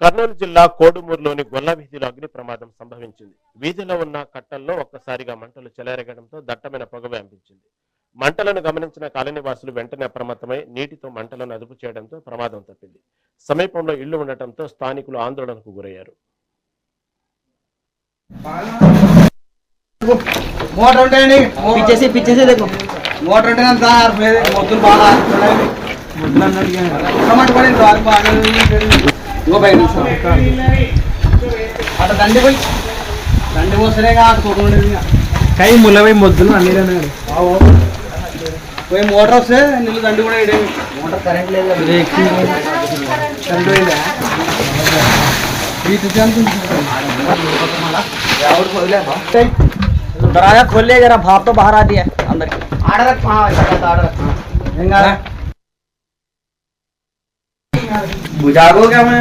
కర్నూలు జిల్లా కోడుమూరులోని గొల్ల వీధిలో అగ్ని ప్రమాదం సంభవించింది. వీధిలో ఉన్న కట్టల్లో ఒక్కసారిగా మంటలు చెలరేగడంతో దట్టమైన పొగ వ్యాపించింది. మంటలను గమనించిన కాలనీవాసులు వెంటనే అప్రమత్తమై నీటితో మంటలను అదుపు చేయడంతో ప్రమాదం తప్పింది. సమీపంలో ఇళ్లు ఉండటంతో స్థానికులు ఆందోళనకు గురయ్యారు. मोटर ఉంటాయండి पीछे से देखो मोटर ఉంటే అంత ఆర్పలేదు మొత్తం బాగా ఆర్పలేదు మొత్తం అన్నది టమాటో పడి రాక్ బాగా ఇంకో బయట అట దండి పోసరేగా ఆడుకోకుండా కై ముల్లవై మొద్దులు అన్ని పోయి మోటార్ వస్తే నీళ్ళు దండి కూడా ఇడే మోటార్ కరెంట్ లేదు కరెంట్ పోయిందా दरवाजा खोल लिया जरा भाप तो बाहर आ दिया अंदर आर्डर बुझा दो क्या मैं